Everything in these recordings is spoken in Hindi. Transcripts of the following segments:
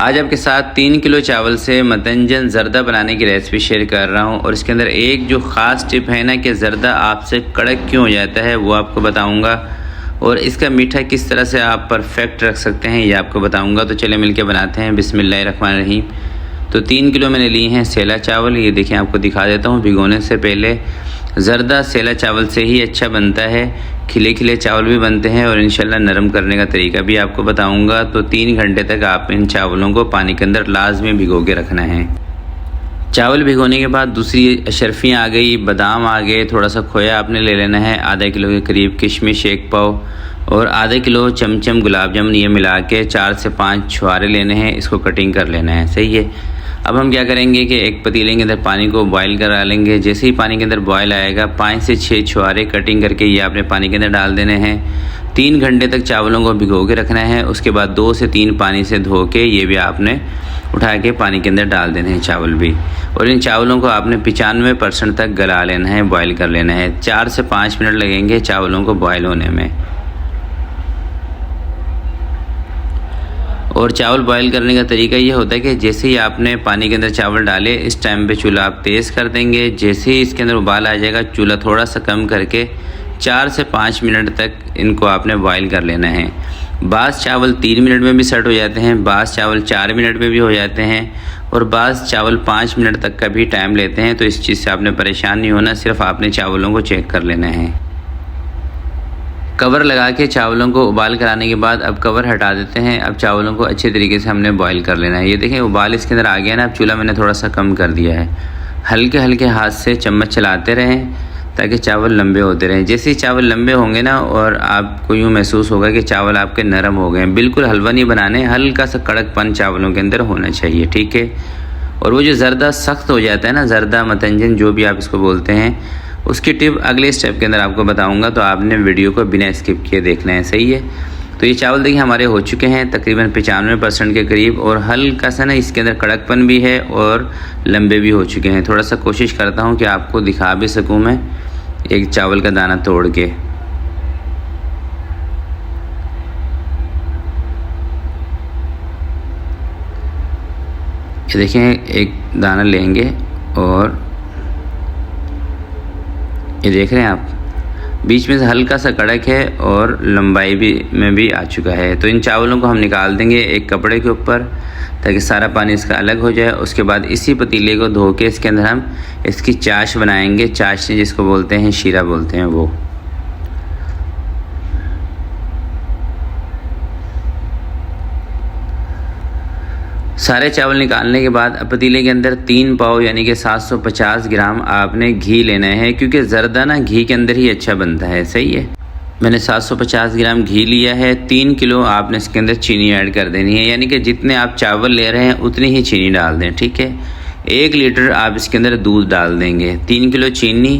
आज आपके साथ 3 किलो चावल से मतंजन ज़र्दा बनाने की रेसिपी शेयर कर रहा हूँ और इसके अंदर एक जो ख़ास टिप है ना कि ज़र्दा आपसे कड़क क्यों हो जाता है वो आपको बताऊँगा और इसका मीठा किस तरह से आप परफेक्ट रख सकते हैं ये आपको बताऊँगा। तो चलिए मिलके बनाते हैं। बिस्मिल्लाहिर्रहमानिर्रहीम। तो 3 किलो मैंने लिए हैं सेला चावल। ये देखिए आपको दिखा देता हूँ। भिगोने से पहले ज़र्दा सेला चावल से ही अच्छा बनता है। खिले खिले चावल भी बनते हैं और इंशाल्लाह नरम करने का तरीका भी आपको बताऊंगा। तो 3 घंटे तक आप इन चावलों को पानी के अंदर लाजमी भिगो के रखना है। चावल भिगोने के बाद दूसरी अशरफियाँ आ गई, बादाम आ गए, थोड़ा सा खोया आपने ले लेना है, आधा किलो के करीब किशमिश 1 पाव और आधा किलो चमचम गुलाब जामुन। ये मिला के 4 से 5 छुहारे लेने हैं। इसको कटिंग कर लेना है। सही है। अब हम क्या करेंगे कि एक पतीले के अंदर पानी को बॉईल करा लेंगे। जैसे ही पानी के अंदर बॉईल आएगा 5 से 6 छुहारे कटिंग करके ये आपने पानी के अंदर डाल देने हैं। 3 घंटे तक चावलों को भिगो के रखना है। उसके बाद 2 से 3 पानी से धो के ये भी आपने उठा के पानी के अंदर डाल देने हैं चावल भी। और इन चावलों को आपने 95% तक गला लेना है, बॉयल कर लेना है। 4 से 5 मिनट लगेंगे चावलों को बॉयल होने में। और चावल बॉईल करने का तरीका ये होता है कि जैसे ही आपने पानी के अंदर चावल डाले इस टाइम पे चूल्हा आप तेज़ कर देंगे। जैसे ही इसके अंदर उबाल आ जाएगा चूल्हा थोड़ा सा कम करके 4 से 5 मिनट तक इनको आपने बॉईल कर लेना है। बास चावल 3 मिनट में भी सेट हो जाते हैं, बास चावल 4 मिनट में भी हो जाते हैं और बास चावल 5 मिनट तक का भी टाइम लेते हैं। तो इस चीज़ से आपने परेशान नहीं होना, सिर्फ आपने चावलों को चेक कर लेना है। कवर लगा के चावलों को उबाल कराने के बाद अब कवर हटा देते हैं। अब चावलों को अच्छे तरीके से हमने बॉईल कर लेना है। ये देखें उबाल इसके अंदर आ गया ना। अब चूल्हा मैंने थोड़ा सा कम कर दिया है। हल्के हल्के हाथ से चम्मच चलाते रहें ताकि चावल लंबे होते रहें। जैसे ही चावल लंबे होंगे ना और आपको यूँ महसूस होगा कि चावल आपके नरम हो गए। बिल्कुल हलवा नहीं बनाने, हल्का सा कड़कपन चावलों के अंदर होना चाहिए। ठीक है। और वो जो ज़र्दा सख्त हो जाता है ना, ज़र्दा मतंजन जो भी आप इसको बोलते हैं, उसकी टिप अगले स्टेप के अंदर आपको बताऊंगा। तो आपने वीडियो को बिना स्किप किए देखना है। सही है। तो ये चावल देखिए हमारे हो चुके हैं तकरीबन 95% के करीब और हल्का सा ना इसके अंदर कड़कपन भी है और लंबे भी हो चुके हैं। थोड़ा सा कोशिश करता हूँ कि आपको दिखा भी सकूँ मैं एक चावल का दाना तोड़ के। ये देखें एक दाना लेंगे और ये देख रहे हैं आप बीच में से हल्का सा कड़क है और लंबाई भी में भी आ चुका है। तो इन चावलों को हम निकाल देंगे एक कपड़े के ऊपर ताकि सारा पानी इसका अलग हो जाए। उसके बाद इसी पतीले को धो के इसके अंदर हम इसकी चाश बनाएंगे। चाशनी जिसको बोलते हैं, शीरा बोलते हैं वो। सारे चावल निकालने के बाद पतीले के अंदर 3 पाव यानी कि 750 ग्राम आपने घी लेना है, क्योंकि ज़र्दा ना घी के अंदर ही अच्छा बनता है। सही है। मैंने 750 ग्राम घी लिया है। 3 किलो आपने इसके अंदर चीनी ऐड कर देनी है, यानी कि जितने आप चावल ले रहे हैं उतनी ही चीनी डाल दें। ठीक है। 1 लीटर आप इसके अंदर दूध डाल देंगे। 3 किलो चीनी,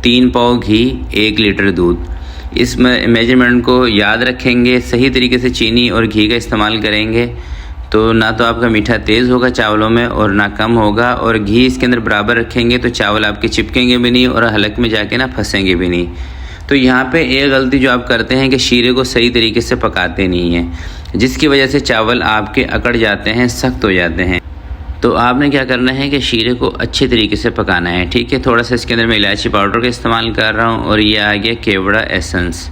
3 पाव घी, 1 लीटर दूध। इस मेजरमेंट को याद रखेंगे। सही तरीके से चीनी और घी का इस्तेमाल करेंगे तो ना तो आपका मीठा तेज़ होगा चावलों में और ना कम होगा। और घी इसके अंदर बराबर रखेंगे तो चावल आपके चिपकेंगे भी नहीं और हलक में जाके ना फंसेंगे भी नहीं। तो यहाँ पे एक गलती जो आप करते हैं कि शीरे को सही तरीके से पकाते नहीं हैं, जिसकी वजह से चावल आपके अकड़ जाते हैं, सख्त हो जाते हैं। तो आपने क्या करना है कि शीरे को अच्छे तरीके से पकाना है। ठीक है। थोड़ा सा इसके अंदर मैं इलायची पाउडर का इस्तेमाल कर रहा हूँ और ये आ गया केवड़ा एसेंस।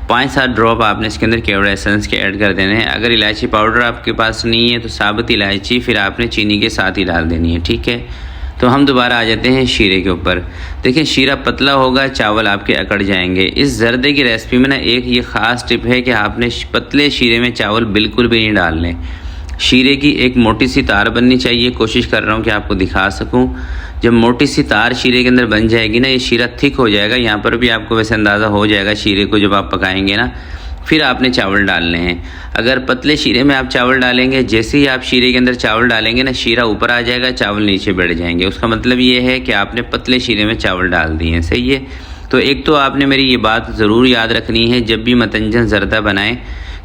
5-7 ड्रॉप आपने इसके अंदर केवड़ा एसेंस के ऐड कर देने हैं। अगर इलायची पाउडर आपके पास नहीं है तो साबुत इलायची फिर आपने चीनी के साथ ही डाल देनी है। ठीक है। तो हम दोबारा आ जाते हैं शीरे के ऊपर। देखिए शीरा पतला होगा, चावल आपके अकड़ जाएंगे। इस ज़र्दे की रेसिपी में ना एक ये ख़ास टिप है कि आपने पतले शीरे में चावल बिल्कुल भी नहीं डालने। शीरे की एक मोटी सी तार बननी चाहिए। कोशिश कर रहा हूँ कि आपको दिखा सकूँ। जब मोटी सी तार शीरे के अंदर बन जाएगी ना, ये शीरा थिक हो जाएगा। यहाँ पर भी आपको वैसे अंदाज़ा हो जाएगा शीरे को जब आप पकाएंगे ना। फिर आपने चावल डालने हैं। अगर पतले शीरे में आप चावल डालेंगे, जैसे ही आप शीरे के अंदर चावल डालेंगे ना, शीरा ऊपर आ जाएगा, चावल नीचे बैठ जाएंगे। उसका मतलब ये है कि आपने पतले शीरे में चावल डाल दिए हैं। सही है। तो एक तो आपने मेरी ये बात ज़रूर याद रखनी है जब भी मतंजन ज़र्दा बनाएं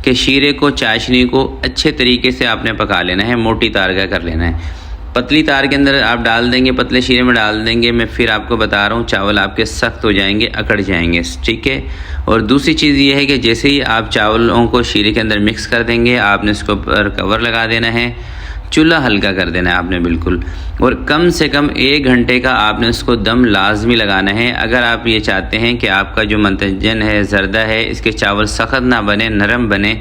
कि शीरे को, चाशनी को अच्छे तरीके से आपने पका लेना है, मोटी तार का कर लेना है। पतली तार के अंदर आप डाल देंगे, पतले शीरे में डाल देंगे, मैं फिर आपको बता रहा हूँ चावल आपके सख्त हो जाएंगे, अकड़ जाएंगे, ठीक है। और दूसरी चीज़ ये है कि जैसे ही आप चावलों को शीरे के अंदर मिक्स कर देंगे, आपने इसके ऊपर कवर लगा देना है, चूल्हा हल्का कर देना है आपने बिल्कुल, और कम से कम 1 घंटे का आपने इसको दम लाजमी लगाना है। अगर आप ये चाहते हैं कि आपका जो मतंजन है, ज़रदा है, इसके चावल सख्त ना बने, नरम बने,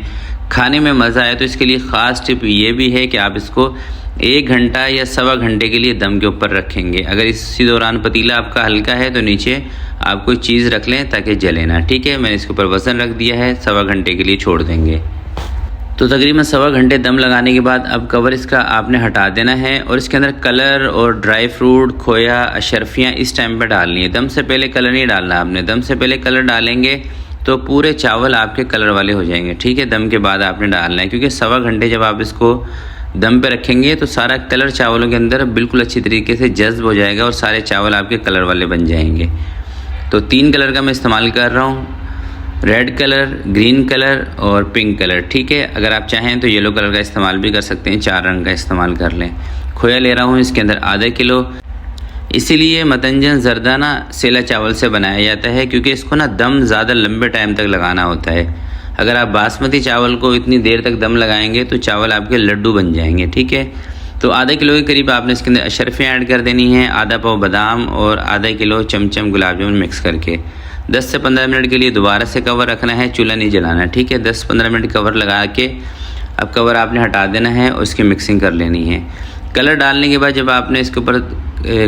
खाने में मज़ा आए, तो इसके लिए ख़ास टिप ये भी है कि आप इसको 1 घंटा या सवा घंटे के लिए दम के ऊपर रखेंगे। अगर इसी दौरान पतीला आपका हल्का है तो नीचे आप कोई चीज़ रख लें ताकि जले ना, ठीक है। मैंने इसके ऊपर वज़न रख दिया है, सवा घंटे के लिए छोड़ देंगे। तो तकरीबन सवा घंटे दम लगाने के बाद अब कवर इसका आपने हटा देना है और इसके अंदर कलर और ड्राई फ्रूट, खोया, अशरफियाँ इस टाइम पर डालनी है। दम से पहले कलर नहीं डालना आपने, दम से पहले कलर डालेंगे तो पूरे चावल आपके कलर वाले हो जाएंगे, ठीक है। दम के बाद आपने डालना है, क्योंकि सवा घंटे जब आप इसको दम पे रखेंगे तो सारा कलर चावलों के अंदर बिल्कुल अच्छी तरीके से जज्ब हो जाएगा और सारे चावल आपके कलर वाले बन जाएंगे। तो 3 कलर का मैं इस्तेमाल कर रहा हूँ, रेड कलर, ग्रीन कलर और पिंक कलर, ठीक है। अगर आप चाहें तो येलो कलर का इस्तेमाल भी कर सकते हैं, 4 रंग का इस्तेमाल कर लें। खोया ले रहा हूँ इसके अंदर आधा किलो, इसीलिए मतंजन ज़रदा ना सेला चावल से बनाया जाता है, क्योंकि इसको ना दम ज़्यादा लंबे टाइम तक लगाना होता है। अगर आप बासमती चावल को इतनी देर तक दम लगाएंगे तो चावल आपके लड्डू बन जाएंगे, ठीक है। तो आधा किलो के करीब आपने इसके अंदर अशरफियाँ ऐड कर देनी है, आधा पाव बादाम और आधा किलो चमचम गुलाब जामुन मिक्स करके 10 से 15 मिनट के लिए दोबारा से कवर रखना है, चूल्हा नहीं जलाना, ठीक है। 10-15 मिनट कवर लगा के अब कवर आपने हटा देना है और इसकी मिक्सिंग कर लेनी है। कलर डालने के बाद जब आपने इसके ऊपर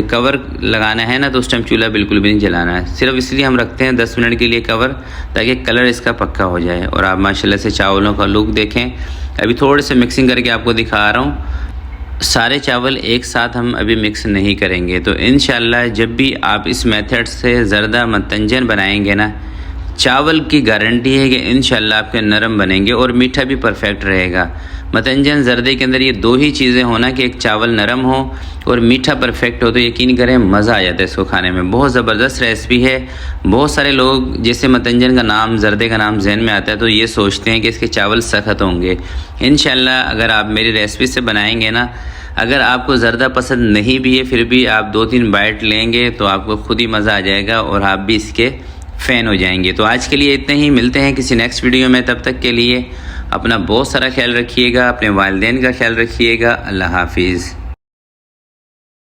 कवर लगाना है ना, तो उस टाइम चूल्हा बिल्कुल भी नहीं जलाना है। सिर्फ इसलिए हम रखते हैं 10 मिनट के लिए कवर, ताकि कलर इसका पक्का हो जाए। और आप माशाल्लाह से चावलों का लुक देखें। अभी थोड़े से मिक्सिंग करके आपको दिखा रहा हूँ। सारे चावल एक साथ हम अभी मिक्स नहीं करेंगे। तो इंशाल्लाह जब भी आप इस मेथड से ज़रदा मतंजन बनाएंगे ना, चावल की गारंटी है कि इंशाल्लाह आपके नरम बनेंगे और मीठा भी परफेक्ट रहेगा। मतंजन ज़रदे के अंदर ये 2 ही चीज़ें होना कि एक चावल नरम हो और मीठा परफेक्ट हो, तो यकीन करें मज़ा आ जाता है इसको खाने में। बहुत ज़बरदस्त रेसिपी है। बहुत सारे लोग जैसे मतंजन का नाम, ज़रदे का नाम जहन में आता है तो ये सोचते हैं कि इसके चावल सख्त होंगे। इंशाल्लाह अगर आप मेरी रेसिपी से बनाएंगे ना, अगर आपको ज़रदा पसंद नहीं भी है फिर भी आप 2-3 बाइट लेंगे तो आपको खुद ही मज़ा आ जाएगा और आप भी इसके फ़ैन हो जाएंगे। तो आज के लिए इतना ही, मिलते हैं किसी नेक्स्ट वीडियो में। तब तक के लिए अपना बहुत सारा ख्याल रखिएगा, अपने वालिदैन का ख्याल रखिएगा। अल्लाह हाफिज़।